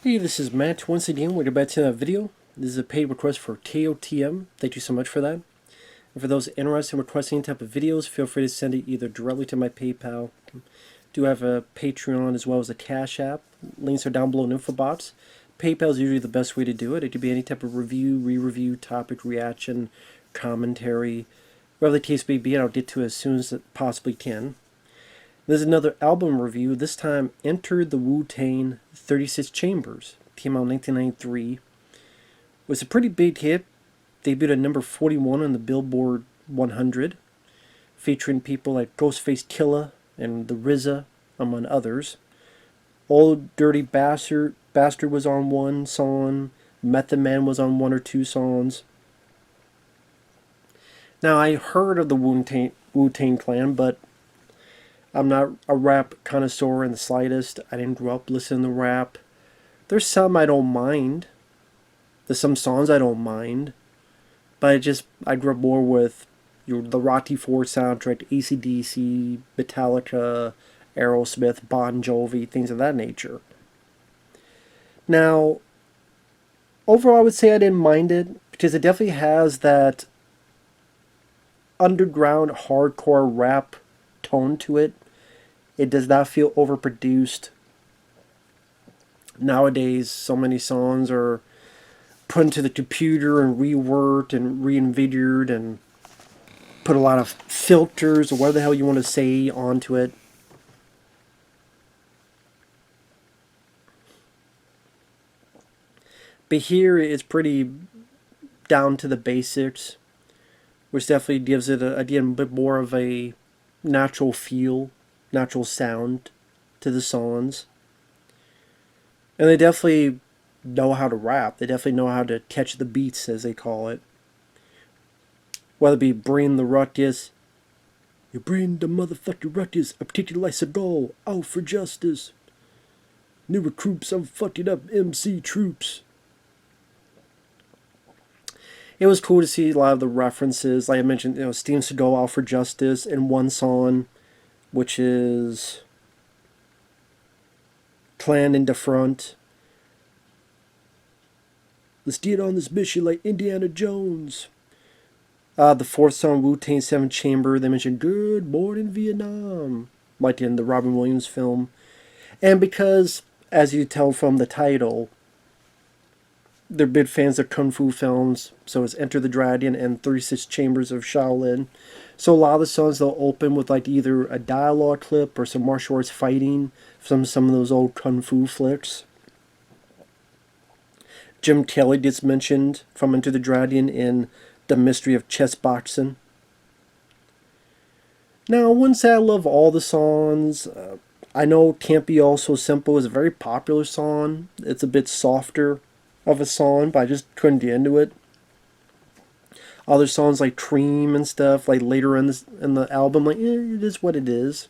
Hey, this is Matt once again. We're back to another video. This is a paid request for KOTM. Thank you so much for that. And for those interested in requesting any type of videos, feel free to send it either directly to my PayPal. Do have a Patreon as well as a Cash App. Links are down below in the info box. PayPal is usually the best way to do it. It could be any type of review, re-review, topic, reaction, commentary, whatever the case may be, and I'll get to it as soon as it possibly can. There's another album review, this time Enter the Wu-Tang 36 Chambers. Came out in 1993. Was a pretty big hit. Debuted at number 41 on the Billboard 100. Featuring people like Ghostface Killah and the RZA, among others. Old Dirty Bastard was on one song. Method Man was on one or two songs. Now, I heard of the Wu-Tang Clan, but I'm not a rap connoisseur in the slightest. I didn't grow up listening to rap. There's some I don't mind. There's some songs I don't mind. But I grew up more with the Rocky IV soundtrack, AC/DC, Metallica, Aerosmith, Bon Jovi, things of that nature. Now, overall I would say I didn't mind it, because it definitely has that underground hardcore rap tone to it. It does not feel overproduced. Nowadays, so many songs are put into the computer and reworked and reinvigorated and put a lot of filters or whatever the hell you want to say onto it. But here it's pretty down to the basics, which definitely gives it a bit more of a natural feel, natural sound to the songs. And they definitely know how to rap. They definitely know how to catch the beats, as they call it. Whether it be bring the ruckus, you bring the motherfucking ruckus, a particular like a goal, out for justice. New recruits, I'm fucking up MC troops. It was cool to see a lot of the references. Like I mentioned, Steven Seagal, Out for Justice, in one song, which is Clan in the Front. Let's get on this mission like Indiana Jones. The fourth song, Wu-Tang 7 Chamber, they mentioned Good Morning Vietnam, like in the Robin Williams film. And because, as you tell from the title, they're big fans of Kung Fu films, so it's Enter the Dragon and 36 Chambers of Shaolin. So a lot of the songs they'll open with like either a dialogue clip or some martial arts fighting from some of those old Kung Fu flicks. Jim Kelly gets mentioned from Enter the Dragon in The Mystery of Chess Boxing. Now, I wouldn't say I love all the songs. I know Can't Be All So Simple is a very popular song. It's a bit softer of a song, but I just couldn't get into it. Other songs like Cream and stuff, like later in the album, like it is what it is.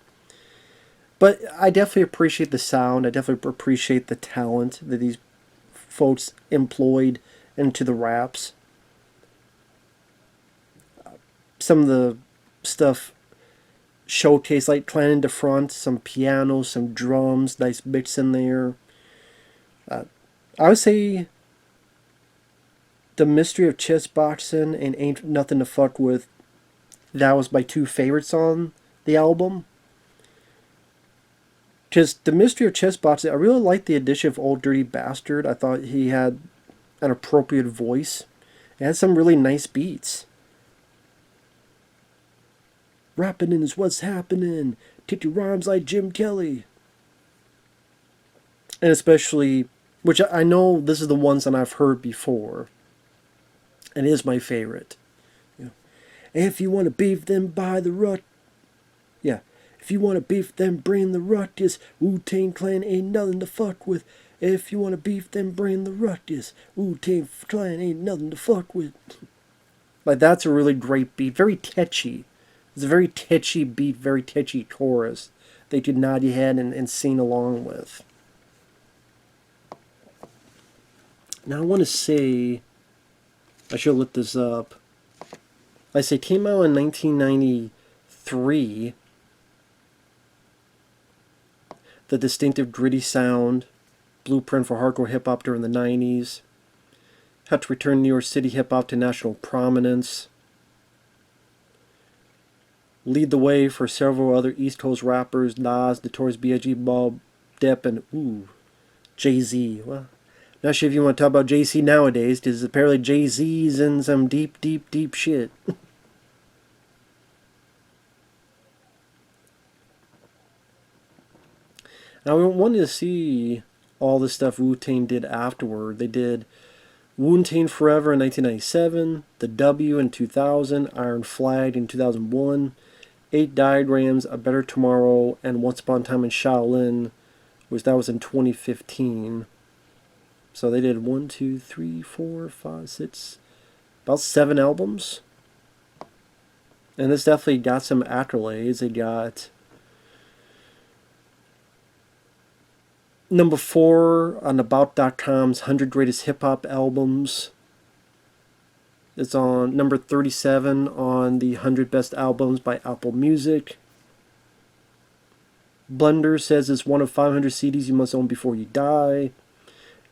But I definitely appreciate the sound. I definitely appreciate the talent that these folks employed into the raps. Some of the stuff showcased, like Clan in the Front, some piano, some drums, nice mix in there. I would say The Mystery of Chess Boxing and Ain't Nothing to Fuck With, that was my two favorites on the album. Because The Mystery of Chess Boxing, I really liked the addition of Old Dirty Bastard. I thought he had an appropriate voice. It had some really nice beats. Rapping is what's happening. Kick your rhymes like Jim Kelly. And especially, which I know this is the ones that I've heard before, and it is my favorite. If you want to beef, then buy the rut. Yeah. If you want to beef, then bring the ruckus. Wu-Tang Clan ain't nothing to fuck with. If you want to beef, then bring the ruckus. Wu-Tang Clan ain't nothing to fuck with. Like, that's a really great beat. Very catchy. It's a very catchy beat, very catchy chorus that you nod your head and sing along with. Now, I want to say, I should look this up. I say, it came out in 1993. The distinctive gritty sound, blueprint for hardcore hip-hop during the 90s. Helped return New York City hip-hop to national prominence. Lead the way for several other East Coast rappers, Nas, Notorious B.I.G., Bob Depp, and Jay-Z. Well, not sure if you want to talk about Jay-Z nowadays, because apparently Jay-Z's in some deep, deep, deep shit. Now, we wanted to see all the stuff Wu-Tang did afterward. They did Wu-Tang Forever in 1997, The W in 2000, Iron Flag in 2001, 8 Diagrams, A Better Tomorrow, and Once Upon a Time in Shaolin, that was in 2015. So they did 1, 2, 3, 4, 5, 6, about 7 albums. And this definitely got some accolades. They got number 4 on About.com's 100 Greatest Hip Hop Albums. It's on number 37 on the 100 Best Albums by Apple Music. Blender says it's one of 500 CDs you must own before you die.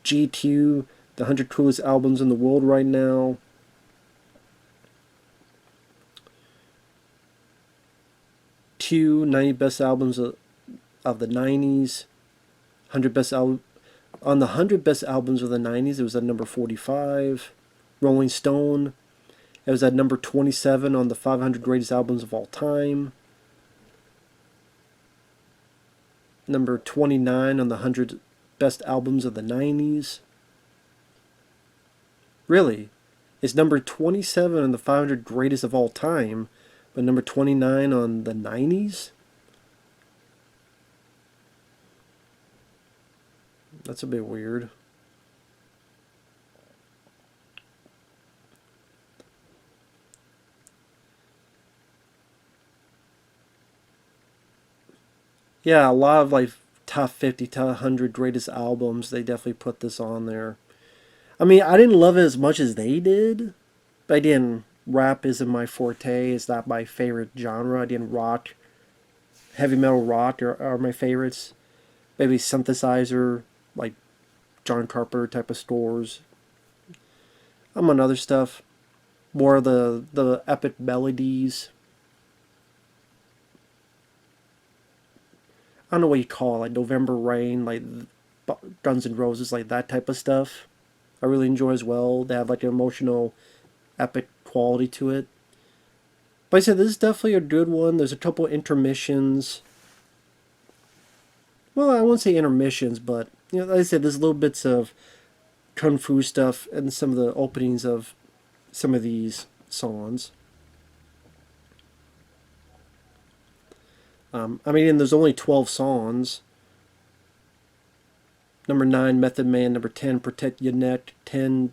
GQ, the 100 coolest albums in the world right now. Q, 90 best albums of the 90s. 100 best on the 100 best albums of the 90s, it was at number 45. Rolling Stone, it was at number 27 on the 500 greatest albums of all time. Number 29 on the 100 best albums of the 90s. Really? It's number 27 on the 500 greatest of all time, but number 29 on the 90s? That's a bit weird. Yeah, a lot of like top 50, top 100 greatest albums, they definitely put this on there. I mean, I didn't love it as much as they did. But again, rap isn't my forte. It's not my favorite genre. Again, rock, heavy metal rock are my favorites. Maybe synthesizer, like John Carpenter type of scores. I'm on other stuff. More of the epic melodies. I don't know what you call it, like November Rain, like Guns N' Roses, like that type of stuff. I really enjoy as well. They have like an emotional, epic quality to it. But I said this is definitely a good one. There's a couple intermissions. Well, I won't say intermissions, but like I said, there's little bits of kung fu stuff and some of the openings of some of these songs. I mean, there's only 12 songs. Number 9, Method Man. Number 10, Protect Your Neck. Number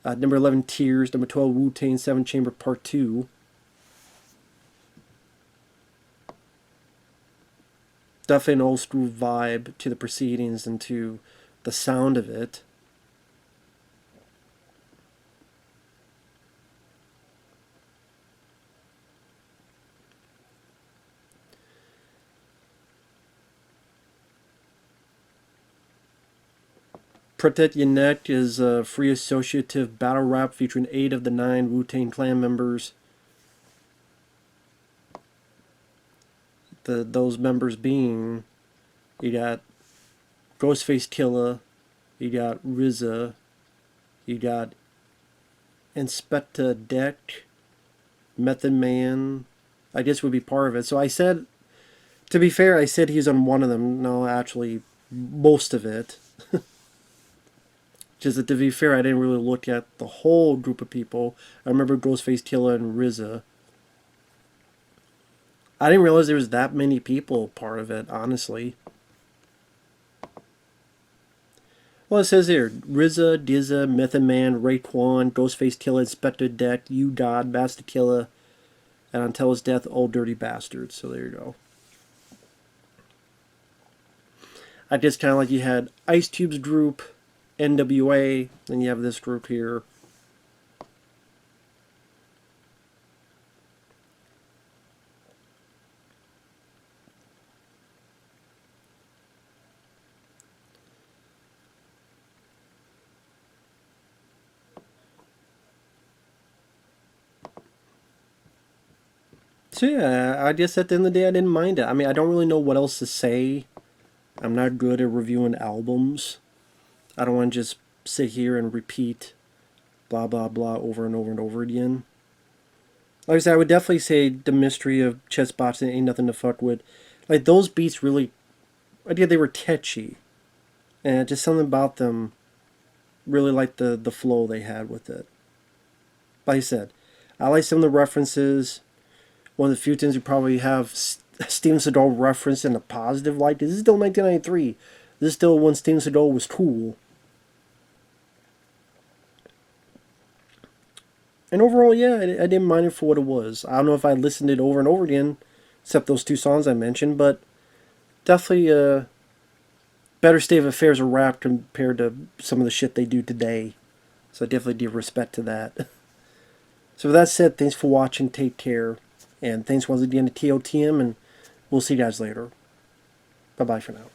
11, Tears. Number 12, Wu-Tang 7 Chamber Part 2. Definitely an old school vibe to the proceedings and to the sound of it. Protect Your Neck is a free associative battle rap featuring 8 of the 9 Wu-Tang Clan members. Those members being, you got Ghostface Killah, you got RZA, you got Inspector Deck, Method Man, I guess would be part of it. So I said, to be fair, I said he's on one of them. No, actually, most of it. Just that to be fair, I didn't really look at the whole group of people. I remember Ghostface Killah and RZA. I didn't realize there was that many people part of it, honestly. Well, it says here, RZA, Dizza, Method Man, Raekwon, Ghostface Killah, Inspector Deck, You God, Master Killa, and until his death, Old Dirty Bastard. So there you go. I guess kind of like you had Ice Cube's group, NWA, and you have this group here. So yeah, I guess at the end of the day, I didn't mind it. I mean, I don't really know what else to say. I'm not good at reviewing albums. I don't want to just sit here and repeat blah blah blah over and over and over again. Like I said, I would definitely say the mystery of chess boxing ain't nothing to fuck with. Like those beats really, I think they were catchy, and just something about them really like the flow they had with it. Like I said, I like some of the references. One of the few things you probably have Steven Seagal referenced in a positive light. This is still 1993. This is still when Steven Seagal was cool. And overall, yeah, I didn't mind it for what it was. I don't know if I listened to it over and over again, except those two songs I mentioned, but definitely a better state of affairs of rap compared to some of the shit they do today. So I definitely give respect to that. So with that said, thanks for watching, take care, and thanks once again to KOTM, and we'll see you guys later. Bye-bye for now.